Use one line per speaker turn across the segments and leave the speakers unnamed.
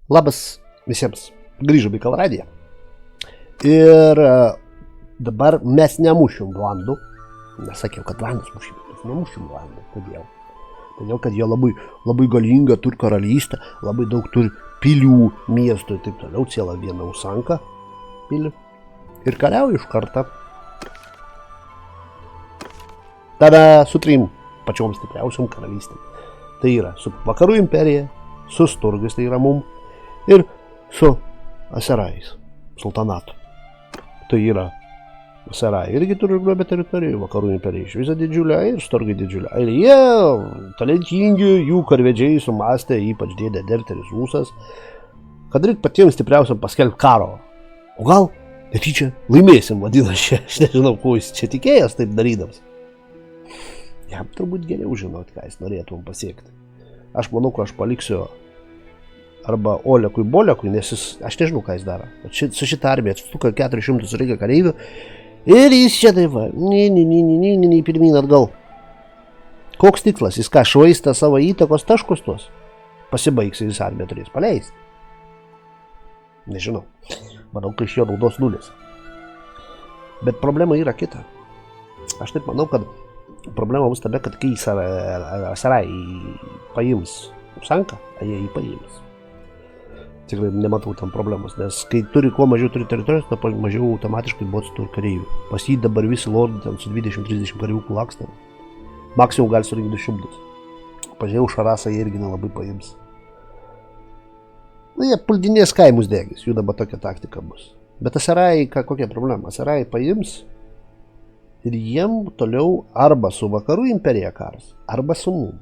Labas visiems, grįžom į Kalradiją. Ir dabar mes nemušim Vlandų. Nesakiau, kad Vlandus mušim, mes nemušim Vlandų. Kodėl? Todėl, kad jie labai galinga turi karalystę, labai daug turi pilių, miestų ir taip toliau. Ciela viena Usanka pilį. Ir kariauja iš kartą. Tada su trim pačiom stipriausiom karalystėm. Tai yra su Vakarų imperija, su Sturgais, tai yra mum, ir su Aserais, sultanatu. Tai yra Aserai irgi turi globę teritorijų, Vakarų imperija iš viso didžiulė ir Sturgai didžiulė. Ir jie talentingi, jų karvedžiai sumastė, ypač dėdė Derteris Ūsas, kad reikia patiems stipriausiam paskelbti karo. O gal netyčia laimėsim, vadinasi, aš nežinau, ko jis čia tikėjęs taip darydamas. Jam turbūt geriau žinot, ką jis norėtum pasiekti. Aš manau, kad aš paliksiu arba Olekui Bolekui, nes jis, aš nežinau, ką jis daro. Su šitą armiją atstuka 400 reikia kareivių ir jis čia taip va, pirmyn atgal. Koks tikslas? Jis ką, švaista savo įtakos taškus tuos? Pasibaigs ir jis armiją turės paleisti. Nežinau. Manau, kad iš jo naudos nulis. Bet problema yra kita. Aš taip manau, kad problema bus tada, kad kai Aserai paims Usanką, jie jį paims. Tikrai nematau tam problemos, nes kai kuo mažiau turi teritorijos, to mažiau automatiškai bots turi kareivių. Pas jį dabar visi lordai ten su 20-30 kareivių laksta. Maksimum gali surinkti 200. Pažiūrėjau, Šarasą jie irgi nelabai paims. Na, jie puldinės kaimus degis, jų dabar tokia taktika bus. Bet Aserai, kokia problema? Aserai paims ir jiem toliau arba su Vakarų imperija karas, arba su mum.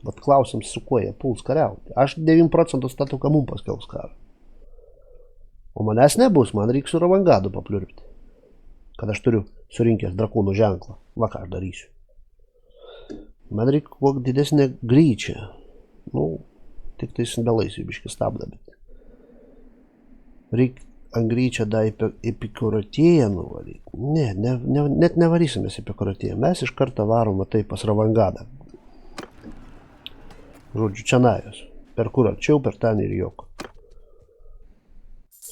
Vat klausim, su kuo jie puls kariauti. Aš 9% statau, kad mum paskelbs karą. O manęs nebus, man reikia su Ravangadu papliurpti. Kad aš turiu surinkęs drakonų ženklą. Va ką aš darysiu. Man reikia kuo didesnė greičia. Nu, tik tai sindalaisiu biškį stabdą, bet reikia ant greičio dar Epikuratėją nuvaryti. Net nevarysimės Epikuratėją. Mes iš karto varom tai pas Ravangadą. Žodžiu, čia najos. Per kur arčiau, per ten ir jok.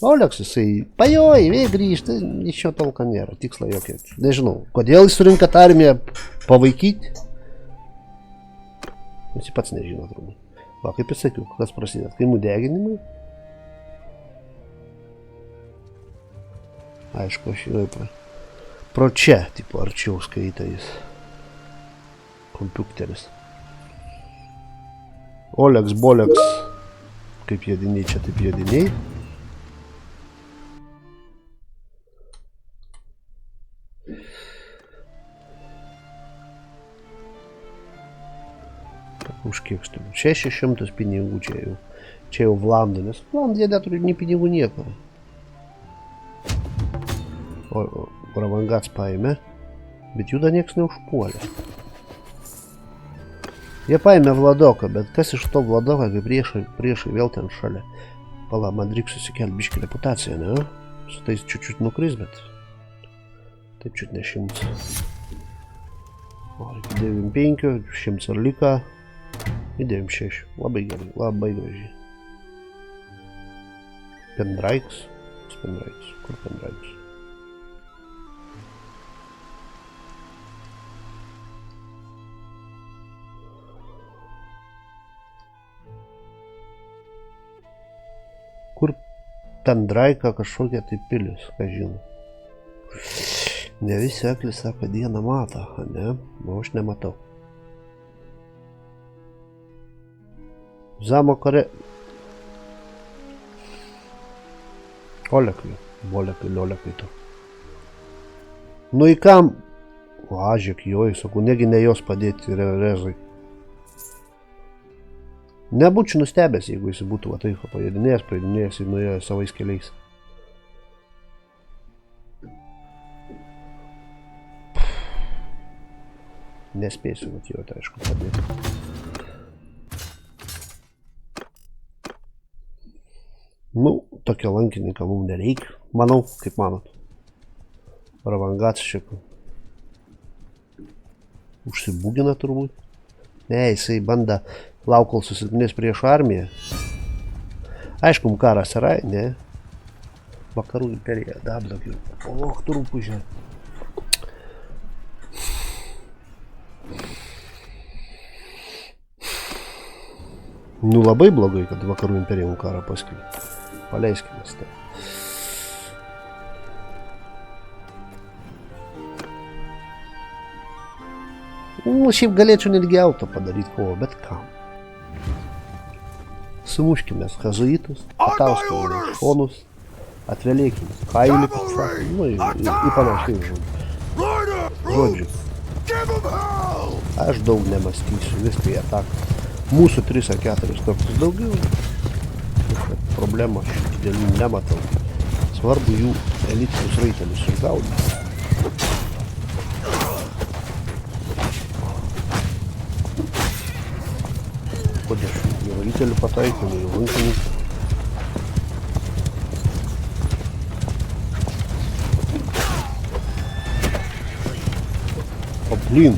Oleks jisai pajoja, vėl grįžta, iš jo tolka nėra, tiksla jokia. Nežinau, kodėl jis surinka tą armiją pavaikyti. Jis pats nežino turbūt. Va, kaip ir sakiau, kas prasideda, kaimų deginimai. Aišku, aš jau pro čia, tipo, arčiau skaita jis. Kompiuteris. Oleks, Boleks, kaip jėdiniai, čia taip jėdiniai. Už kiek stūmų? 600 pinigų čia jau Vlandų, nes Vlandų jie neturi nei pinigų nieko. O Ravangats paėmė, bet jų dar nieks neužpuolė. Jie paėmė Vladoką, bet kas iš to Vladoką, kai priešai vėl ten šalia. Pala, man reikia susikelti biškį reputaciją, ne? Su tais čiut nukris, bet taip čiut ne 100. O, 95, 100 ar lika. Ir 96. Labai gerai, labai gražiai. Pendraiks. Kur Pendraiks? Kur Pendraika kažkokia tai pilis, ką žinau. Ne visi aklis sako, dieną mato, ne? O aš nematau. Zamo kare... Olekui, Bolekui tu. Nu į kam? O, žiūrėk, joj, sakau, negi ne jos padėti rezai. Nebūčiau nustebęs, jeigu jis būtų va taip pajėdinėjęs ir nuėjo savais keliais. Nespėsiu, bet jau tai aišku padėti. Nu, tokio lankininką mums nereikia. Manau, kaip manot. Ravangats čia užsibūgina turbūt. Ne, jisai banda Lauk, kol susilpnės priešo armiją. Aišku, karas yra, ne? Vakarų imperija, dar blogiau. O, truputį. Nu labai blogai, kad vakarų imperija karą paskelbė. Paleiskime tai. Nu, šiaip galėčiau netgi auto padaryti kovą, bet kam? Sumuškime hazuitus, patauskime šonus, atvėlėkime kailį, nu į panašiai žodžiu. Aš daug nemastysiu, viską į ataką. Mūsų 3 ar 4 kartus daugiau. Problema aš didelių nematau. Svarbu jų elitinius raitelius išgaudyti. Kodėl? Jau raitelių pataikymų, jau rankininkų. O blin.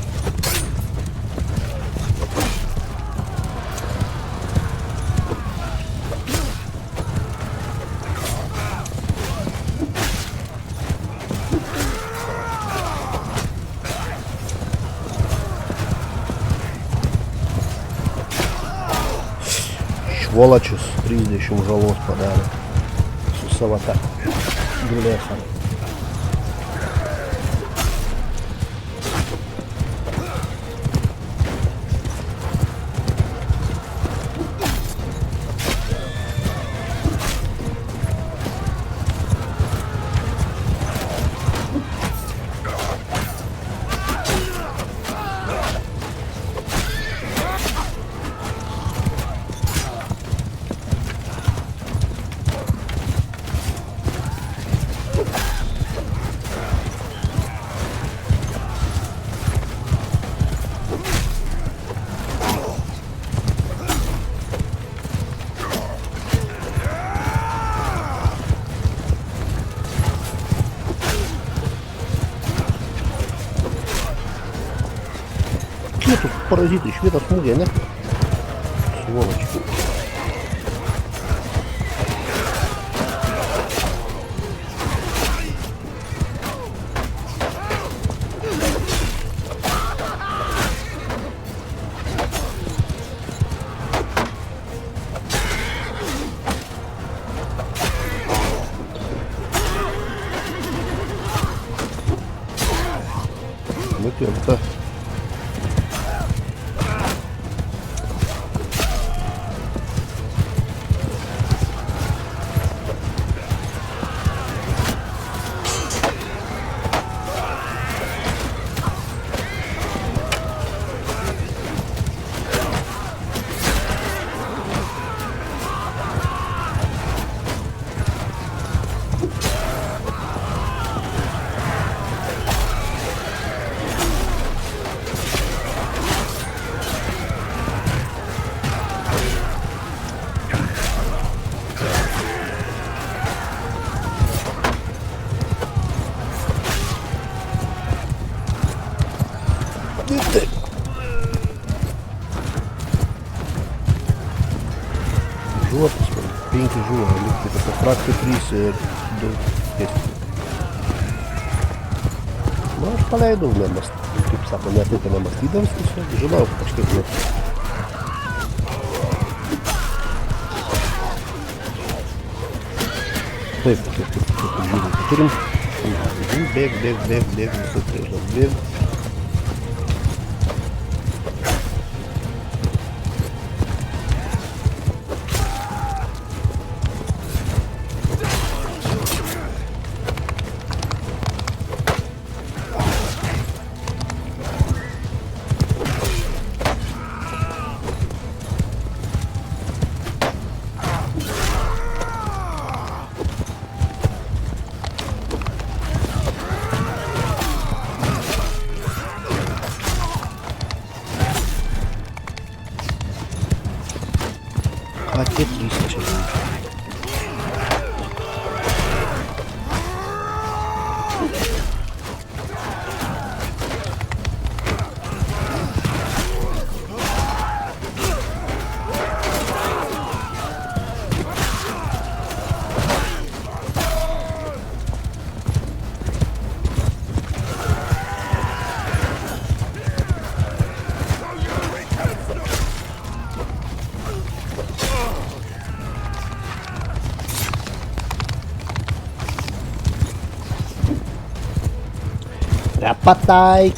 Švolačius 30 žalos padarė su savo tą dulėsą. Švietus parazitai, švietas smūgė, ne? Svoločiai. Nukirta. Žuvo paskui, 5 žuvo, likti apie fraktų 3 ir 2 pėstų. Nu, aš paleidau nemastyti, kaip sako, ne tai, kad nemastydams, tiesiog žinau, kažkaip net. Taip, kaip žiūrėjau, turim. Bėg, visą prieš bėg. Tie 3 čia jau. Nepataik.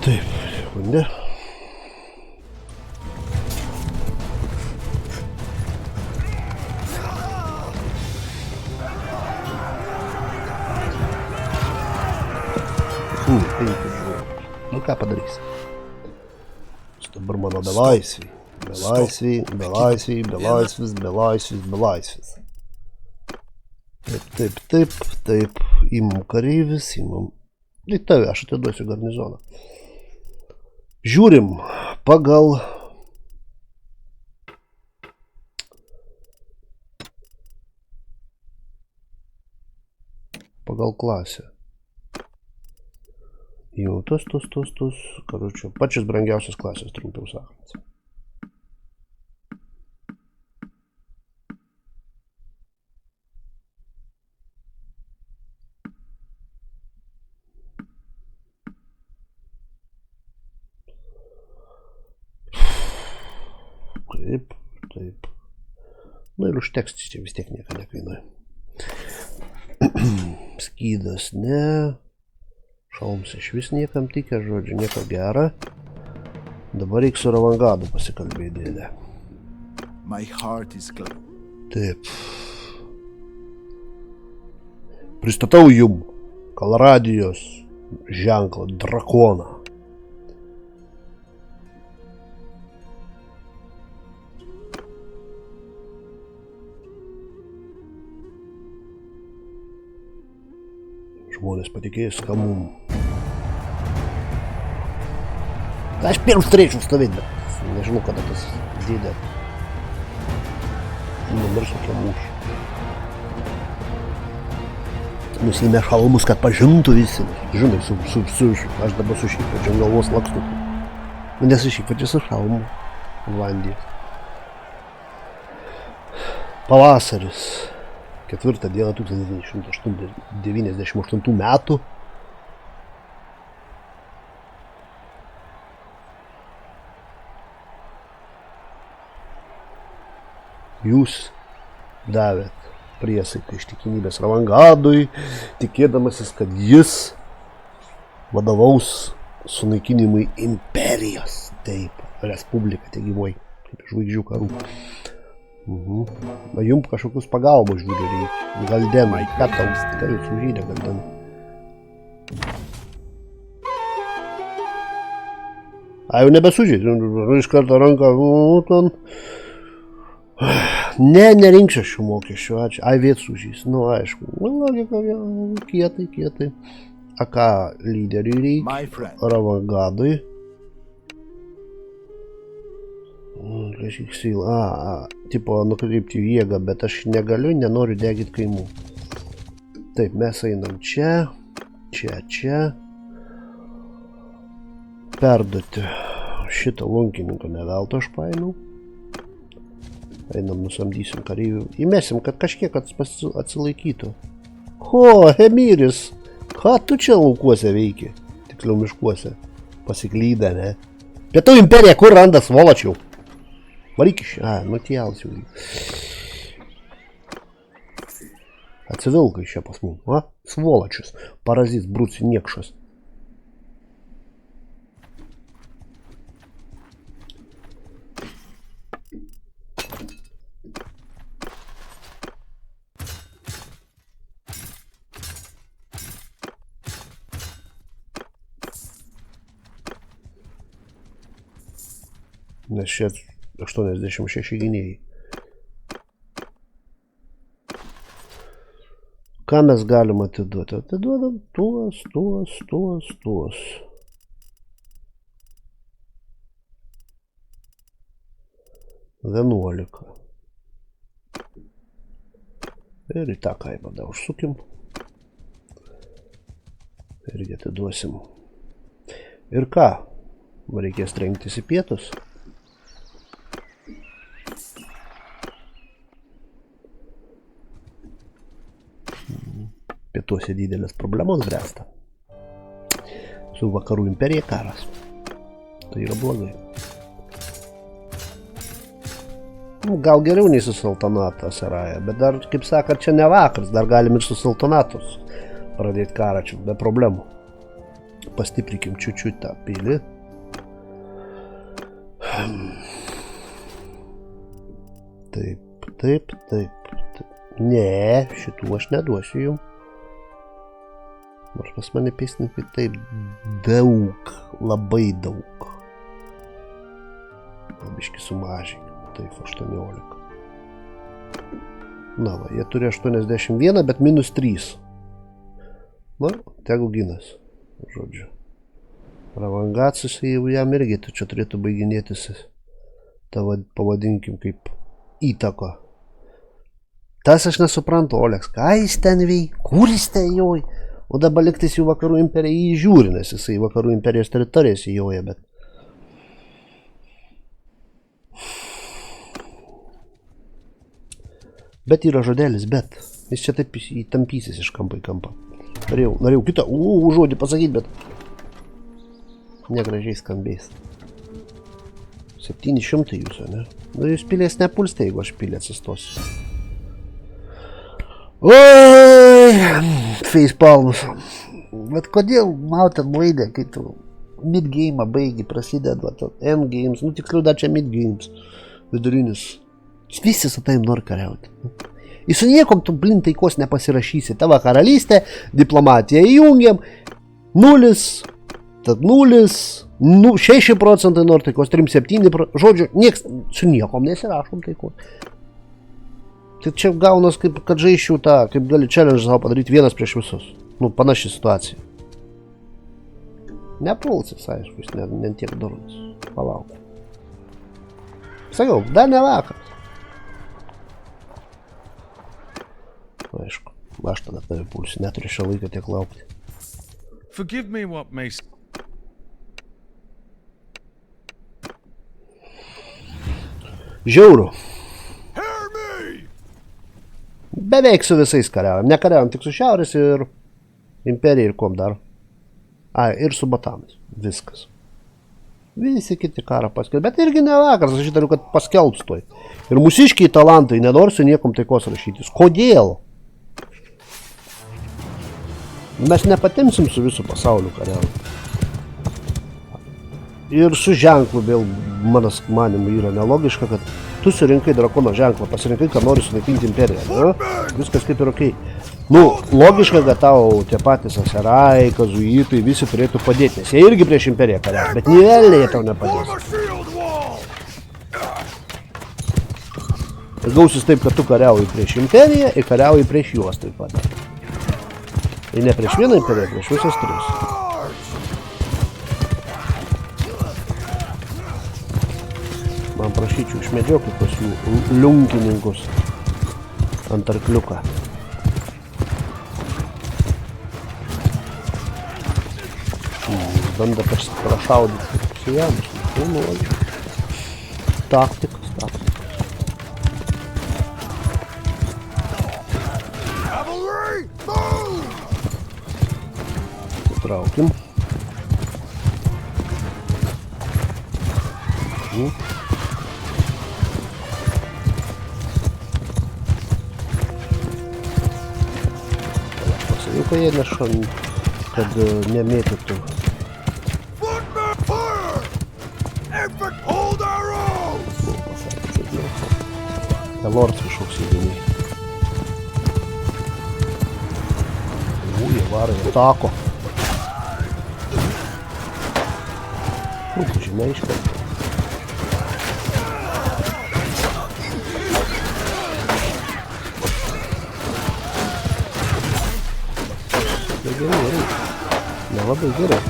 Taip, sekundę. Nu ką padarysi? Dabar mano belaisviai. Belaisvis. Taip. Imam kareivis, imam. Į tave, aš atiduosiu garnizoną. Žiūrim pagal klasę. Jau tos. Karučiu, pačios brangiausios klasės, trumpiau sakant. Taip. Nu ir užteks, čia vis tiek nieko nekainuoja. Skydas ne. Šalms iš vis niekam tikė, žodžiu, nieko gera. Dabar reikia su Ravangadu pasikalbėti, dėlė. Taip. Pristatau jum Kalradijos ženklą drakoną. Žmonės patikėjus, ką mum. Aš pirm turėčiau stovėti, bet nežinau, kada tas dėdė. Numirs kokia mūšį. Nusiėmė šalmus, kad pažintų visi. Žinai, aš dabar su šikvačiam galvos lakstu. Nes su šikvačiu su šalmu. Vandijas. Pavasaris. 4 dieną 1998 metų. Jūs davėt priesaiką ištikimybės Ravangadui, tikėdamasis, kad jis vadovaus sunaikinimui imperijos. Taip, respublika tegyvoj, kaip žvaigždžių karų. Na, jums kažkokius pagalbos žiūrė reikia. Galdenai, ką tau? Ką jūs užžydė Galdenai? A, jau nebesužydė. Iš karto ranką. Ne, nerinksiu šių mokesčių. Ačiū. Ai, vėt sužys. Nu, aišku. Logika, kietai. A ką lyderiui reikia? Ravangadui. Tipo nukreipti jėgą, bet aš negaliu, nenoriu degyti kaimų. Taip, mes einam čia. Perduoti šitą lunkininką neveltą aš paėmiau. Einam, nusamdysim kareivių. Įmesim, kad kažkiek atsilaikytų. Ho, Emiris, ką tu čia laukuose veiki? Tiksliau miškuose. Pasiklydę, ne? Pietų imperija, kur randa svoločiau? Varyk iš... nutėlsiu. Atsivilka iš čia pas mum. Svoločius. Parazits, brūci, niekšas. Nes čia 86 gynėjai. Ką mes galim atiduoti? Atiduodam tuos. 11. Ir į tą kaimą dar užsukim. Irgi atiduosim. Ir ką? Reikės trenktis į pietus. Pietuose didelės problemos bręsta. Su vakarų imperija karas. Tai yra blogai. Gal geriau nei su sultanatu Asaraja, bet dar, kaip sakant, čia ne vakaras, dar galim ir su sultanatus pradėti karą čia, be problemų. Pastiprikim čiučiut tą pilį. Taip. Ne, šitų aš neduosiu jums. Nors pas mane pėstininkai taip daug, labai daug. Biški sumažinkim, taip 18. Na va, jie turi 81, bet minus 3. Na, tegu ginas, žodžiu. Ravangacus jau jam irgi, tu čia turėtų baiginėtis, tavo pavadinkim kaip įtako. Tas aš nesuprantu, Oleks, ką jis ten veik, kur jis ten joj, o dabar liktis jų vakarų imperija jį žiūri, nes jisai vakarų imperijos teritorijas įjoja, bet... Bet yra žodelis, bet. Jis čia taip įtampysis iš kampo į kampą. Norėjau kitą žodį pasakyti, bet negražiai skambės. 700 jūsų, ne? Nu, jūs pilės nepulstė, jeigu aš pilė atsistosiu. Oi, facepalmus. Bet kodėl Mountain Blade, kai tu mid-game'ą baigi, prasideda, endgames, nu tiksliau dar čia mid-games, vidurinis. Visi su taim nori kariauti. Ir su niekom tu blin taikos nepasirašysi. Tavo karalystė, diplomatiją įjungiam, 0, tad 0, 6% nori taikos, 3-7%, žodžiu, nieks, su niekom nesirašom taikos. Tai čia gaunas, kaip, kad žaiščiau tą, kaip gali challenge savo padaryti vienas prieš visus. Nu, panaši situacija. Nepulsis, aišku, jis ne tiek durnas. Palauk. Sakiau, dar ne vakaras. Aišku, aš tada tave pulsiu, neturiu šio laiką tiek laukti.
Forgive me what may...
Žiauru. Beveik su visais kariaujam. Nekariaujam tik su šiaurės ir imperija ir kuom dar. Ir su batanais. Viskas. Visi kiti karą paskelbs. Bet irgi ne vakaras, aš įtariu, kad paskelbs toj. Ir mūsiškiai talantai nenori su niekom taikos rašytis. Kodėl? Mes nepatimsim su visų pasauliu kariaujam. Ir su ženklu vėl, mano manimu, yra nelogiška, kad tu surinkai drakono ženklą, pasirinkai, kad nori sunaikinti imperiją. Ne? Viskas kaip ir okei. Nu, logiška, kad tau tie patys Aserai, kazuitai, visi turėtų padėti, nes jie irgi prieš imperiją kariauja, bet nėvelė jie tau nepadės. Ir gausis taip, kad tu kariauji prieš imperiją ir kariauji prieš juos taip pat. Ir ne prieš vieną imperiją, prieš visus 3. Man prašyčiau išmedžiokit pas jų liunkininkus ant arkliuką. Banda prašaudyti su jamus. Taktikas. Traukim. Pasakiau, kad jie nešon, kad nemėtytų. Lords kažkoks įdėmiai. Jie varo, jie tako. Tu žinai iš karto. Gerai. Nelabai gerai.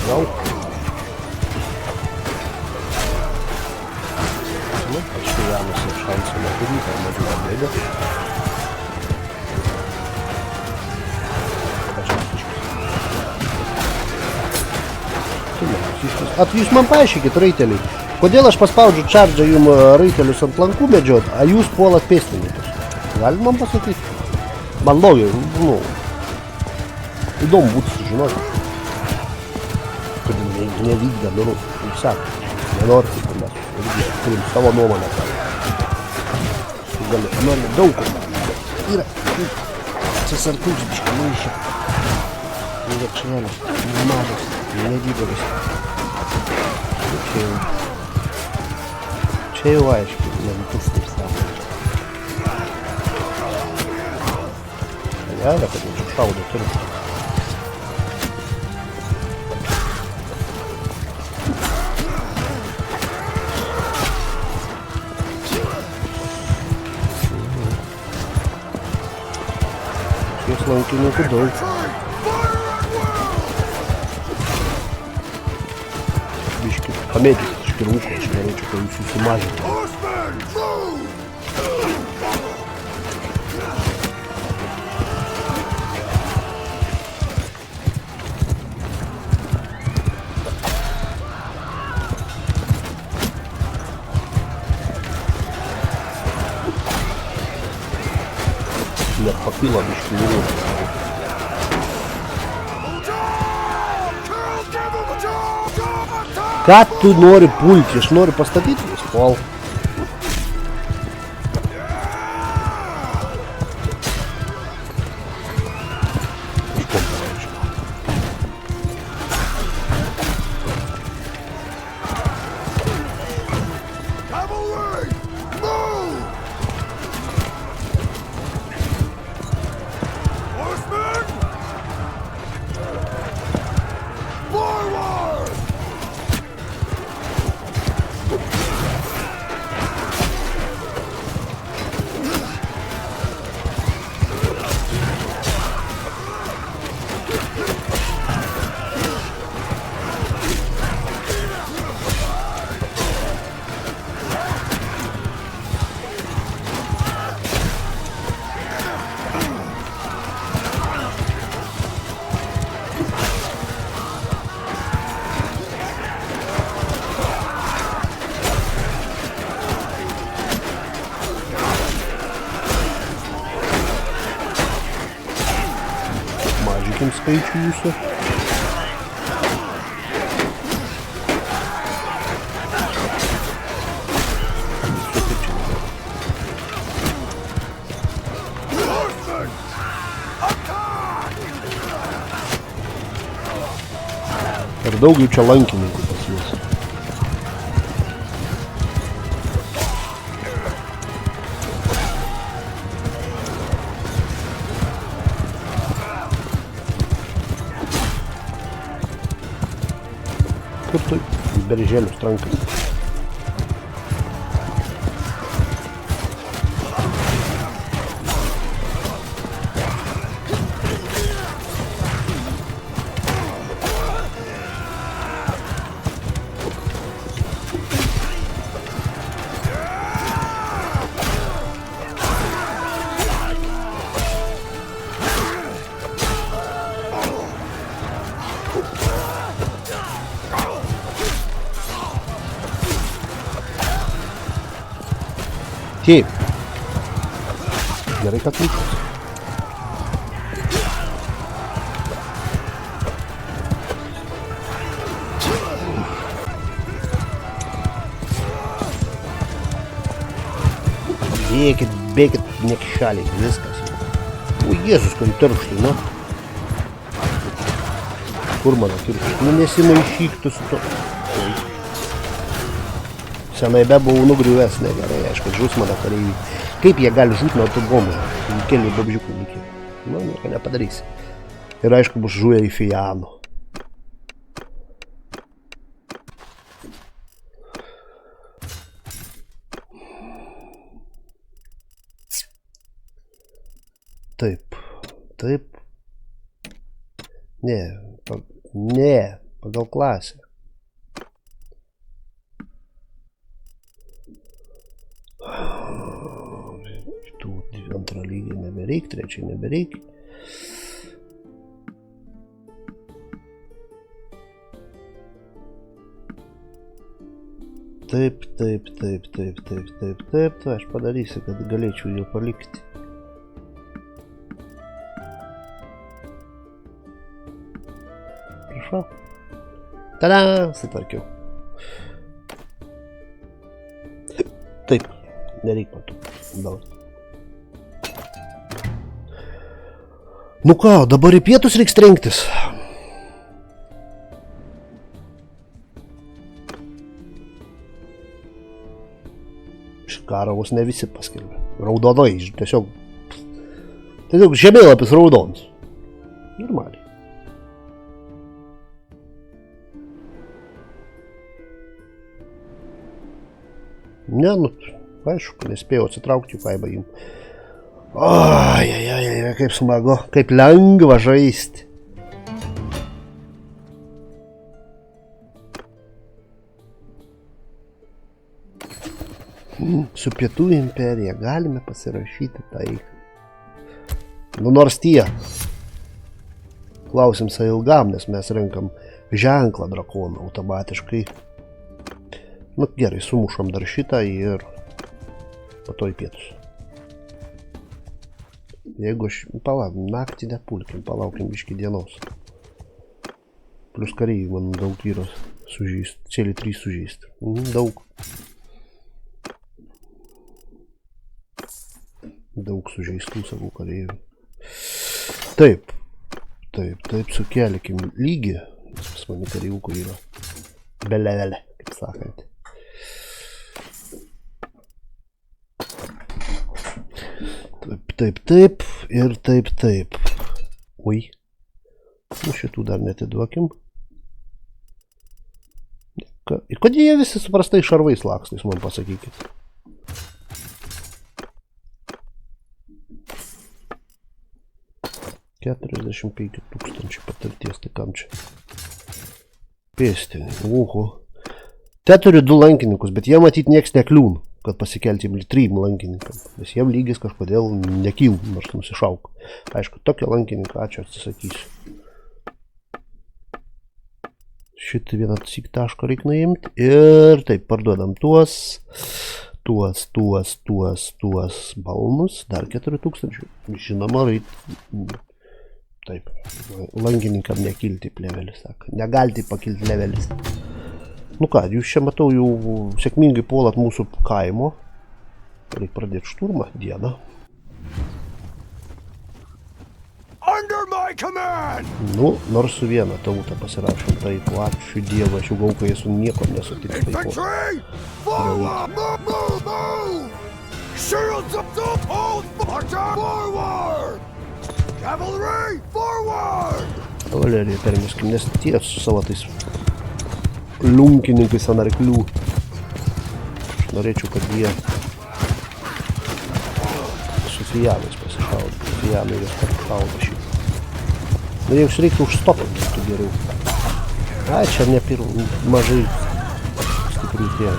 Gal. Nu, aš Janas ir šansų neturiu, tai mažiau bėga. Tu ne, mūsiškas Jūs man paaiškikit, raiteliai, kodėl aš paspaudžiu čardžą jums raitelius ant lankų medžiot, a jūs puolat pėstininkus? Galit man pasakyti? Man logiai, įdomu būtų sužinoti. Kad nevykda, jūs sako, nenori, kaip mes turim savo nuomonę. Gali, daug yra atsisartus biškai maišė. Niekšėlis, mažas, nedidelis. Čia jau aiškiai, nebūtis taip sako. Gerai, kad jau šaudo turim. Šiais lankininkų daug. Biški pamėdžiu škirūko, aš norėčiau, kad jūs susimažintų. Net papila biški vyrų. Ką tu nori pulti? Aš noriu pastatyti vis pol. Kažkom pareičiau. Mažykim skaičių jūsų. Per daug jų čia lankininkų pas mus. Kur tu į berželius trankas? Taip. Gerai, kad laikas. Bėkit, nekšaliai, viskas. O Jėzus, kad tarpštai, nu. Kur mano kirštai? Nu, nesimaišyk tu su to. Senai be buvau nugriuvęs, negerai, aišku, žus mano kareiviai. Kaip jie gali žūt nuo tų bombų? Kelių babžiukų likė. Nu, nieko nepadarysi. Ir aišku, bus žuję į Fijanų. Taip. Ne, pagal klasę. Tų antrą lygį nebereik, trečiai nebereik. Taip. Aš padarysiu, kad galėčiau jau palikti. Prašau. Tada, sutvarkiau. Taip, nereik man tų. Dabar. Nu ką, dabar į pietus reiks trenktis. Karą vos ne visi paskelbė. Raudonai, tiesiog žemėlapis raudonas. Normaliai. Ne, nu, aišku, nespėjau atsitraukti jų kaimą jums. Ai, kaip smagu, kaip lengva žaisti. Su Pietų imperija galime pasirašyti taiką. Nu nors tie. Klausimsa ilgam, nes mes renkam ženklą drakoną automatiškai. Nu gerai, sumušam dar šitą ir po to į pietus. Jeigu aš... Palaukim, naktį nepulkim, palaukim biškį dienos. Plius kareivių man daug yra sužįst. Cėlį 3 sužįst. Daug. Daug sužeistų savų kareivių. Taip, sukelkim lygį. Pas mane kareiviukų yra. Belelele, kaip sakant. Taip ir taip. Oi. Nu šitų dar netiduokim. Ir kodėl jie visi suprastai šarvais laksto, jūs man pasakykit. $45 000 patirties, tai kam čia? Pėsti, uhu. Te turiu 2 lankininkus, bet jie matyt nieks nekliūn, kad pasikelti 3 lankininkam. Nes jiem lygis kažkodėl nekyl, nors nusišauk. Aišku, tokio lankininką ačiū atsisakysiu. Šitą vieną sik tašką reik nuimti. Ir taip, parduodam tuos balnus. Dar 4000. Žinoma, reik... Taip, lankininkam nekilti levelis, sako. Negalite pakilti levelis. Nu ką, jūs čia matau jau sėkmingai puolat mūsų kaimo. Reik pradėti šturmą dieną. Nu, nors su viena tautą pasirašom, taip, ačiū Dievą, aš jau gaukai esu nieko nesutiks taiko. Kavaleriją permėskim, nes tie su savo tais liunkininkais ant arklių. Aš norėčiau, kad jie su fijanais pasišaudo. Fijanai jas pasišaudo šitą. Nu, jeigu reiktų užstopant, būtų geriau. Ai, čia ne mažai stiprių tie.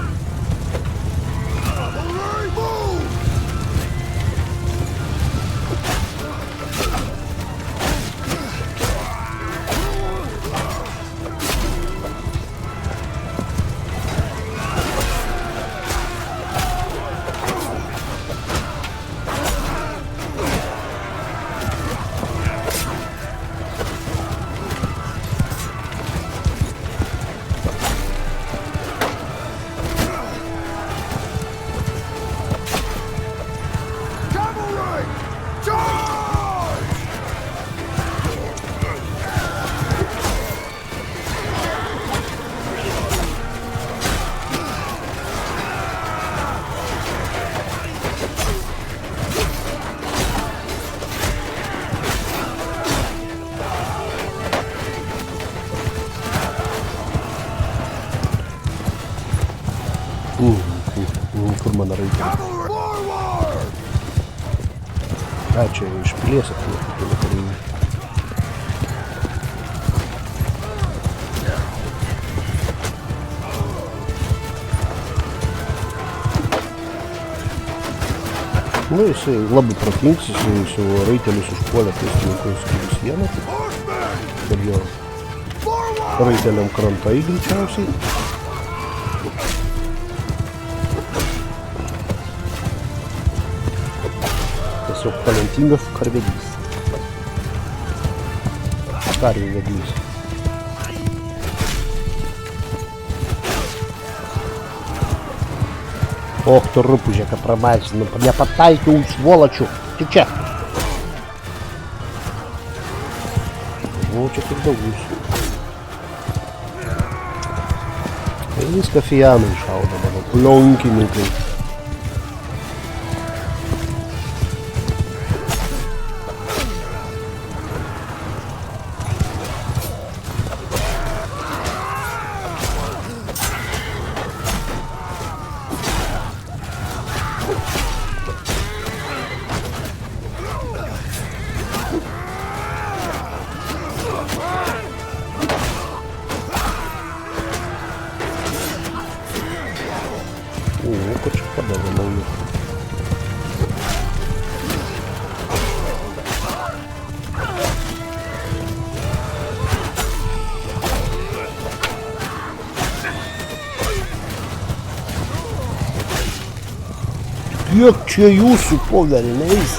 Kur mano raiteliai? A, čia išplėsia kelių kareivių. Nu, jisai labai protingas, jisai su raitelius užpuolė pėstininkų skirius vieną. Ir jo raiteliam krantai greičiausiai. tiesiog talentingas karvedys. Karvių vedlys. Och, tu rupūžė, kad pramažinu, nepataikiau svolačių. Tik čia. O, čia tik daug jūsų. Ir viską fijanai šaudo, mano plionkininkai. Ko čia padavė naujų. Kiek čia jūsų po velniais?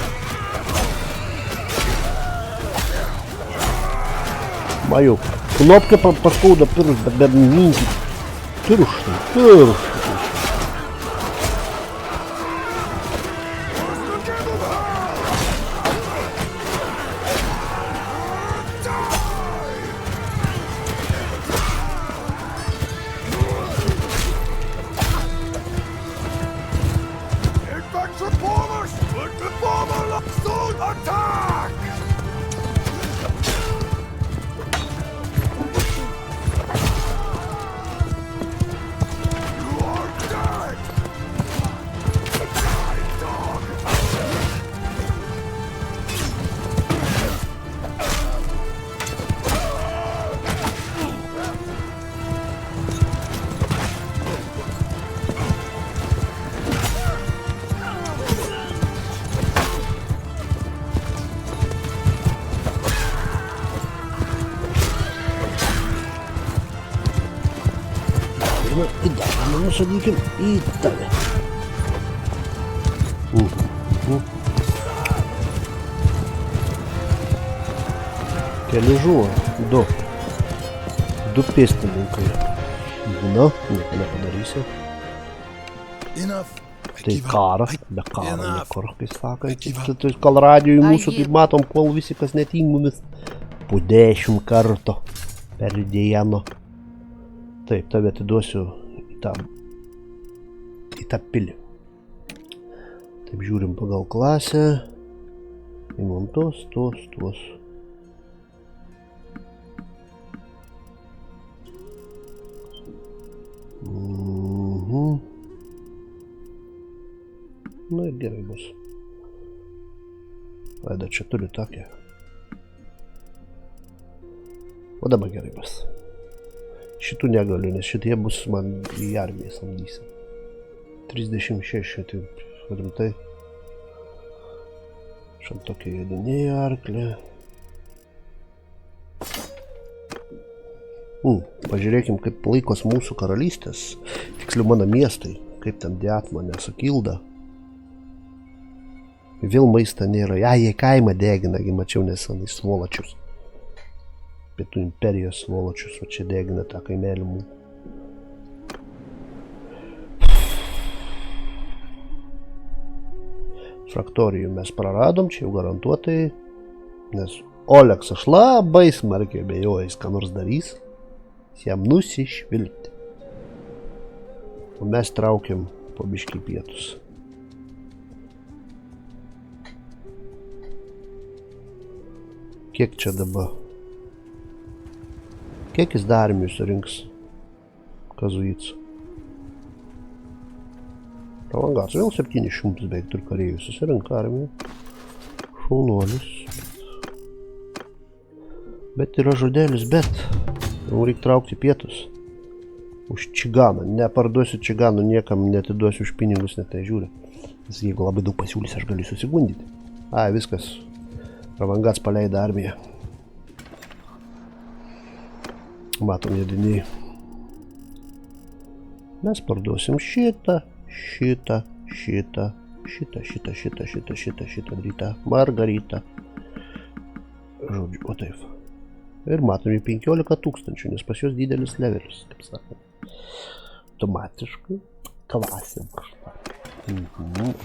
Maju, knopkę paskauda pirus, bet be minti. Pirštai. Nusadykim į tave. Keli žuvo. Du pėstininkai. Na, nieko nepadarysi. Tai karas, be karo niekur, kaip sakant. Tai kol radijoj mūsų, kaip matom, kol visi kas netingumis. Po 10 karto per dieną. Taip, tave atiduosiu į tą pilį. Taip, žiūrim pagal klasę. Imam tos. Nu ir gerai bus. Vaida, čia turiu tokią. O dabar gerai bus. Šitų negaliu, nes šitie bus man į armiją samdysim. 36, taip rimtai. Šiam tokia jėdinėja arklė. Pažiūrėkim, kaip laikos mūsų karalystės, tiksliau mano miestai, kaip ten Diatma nesukilda. Vėl maista nėra. Jie kaimą deginagi, mačiau nesenai svolačius. Pietų imperijos svolačius, o čia degina tą kaimelį mūsų. Fraktorijų mes praradom, čia jau garantuotai, nes Oleksas labai smarkiai abejoja, jis ką nors darys, jam nusišvilpti. O mes traukiam po biškį pietus. Kiek čia dabar? Kiek jis dar armijų surinks kazuicų? Avangardas vėl 700 beveik turi kareivių, susirinka armijų. Šaunuolis. Bet yra žodelis, bet. Jau reikia traukti pietus. Už čiganą. Neparduosiu čiganų, niekam netiduosiu už pinigus, net tai žiūri. Nes jeigu labai daug pasiūlys, aš galiu susigundyti. Viskas. Avangardas paleido armiją. Matom jediniai. Mes parduosim šitą. šitą darytą. Margarita. Žodžiu, o taip. Ir matome 15 000, nes pas juos didelis levelis, kaip sakant. Automatiškai klasėm kažką.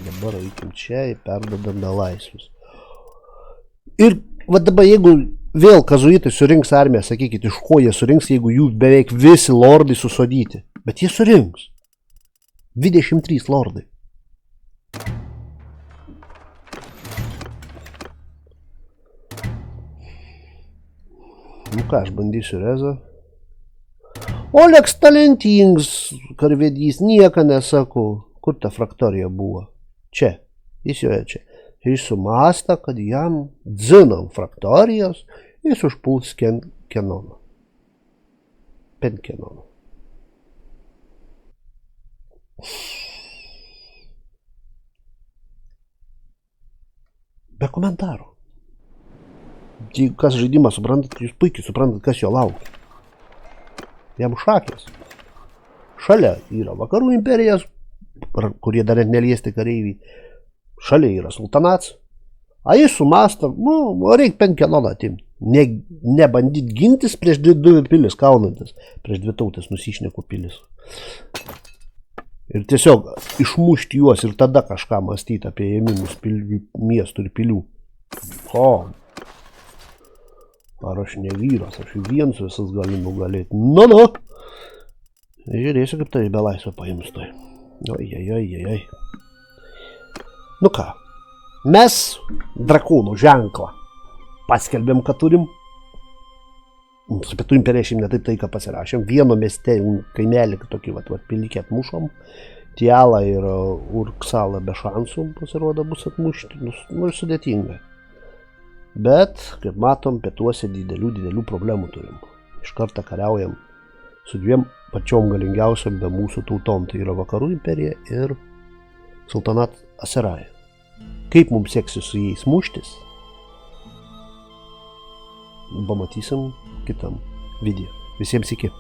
Dabar eikim čia ir perdodam belaisvius. Ir va dabar jeigu vėl kazuitai surinks armiją, sakykit, iš ko jie surinks, jeigu jų beveik visi lordai susodyti. Bet jie surinks. 23 lordai. Nu ką, aš bandysiu rezą. Oleks talentingas karvedys, nieko nesakau. Kur ta fraktorija buvo? Čia. Jis joje čia. Jis sumasta, kad jam dzinam fraktorijos, jis užpuls Kenoną. Penkenoną. Be komentarų. Jeigu kas žaidimą suprantat, jūs puikiai suprantat, kas jo laukia. Jam šakės. Šalia yra Vakarų imperijas, kurie dar net neliesti kareiviai. Šalia yra sultanats. A jis sumasta, reikia Penkenoną atimti. Nebandyt gintis prieš dvi pilis kaunantis. Prieš dvi tautės nusišneku pilis. Ir tiesiog išmušti juos ir tada kažką mąstyti apie ėmimus miestų ir pilių. O, ar aš ne vyras, aš viens visas galiu nugalėti. Nu. Žiūrėsiu, kaip tai belaisvę paims tai. Oi. Nu ką, mes drakonų ženklą paskelbėm, kad turim. Su Pietų imperija šiandien taip taiką pasirašėm. Vieno mieste kaimelį tokį pilikį atmušom. Tialą ir Urksalą be šansų pasirodo bus atmušti. Nu, sudėtinga. Bet, kaip matom, pietuose didelių problemų turim. Iš karto kariaujam su dviem pačiom galingiausiam be mūsų tautom. Tai yra Vakarų imperija ir Sultanat Aseraja. Kaip mums seksis su jais muštis? Pamatysim kitam video. Visiems iki.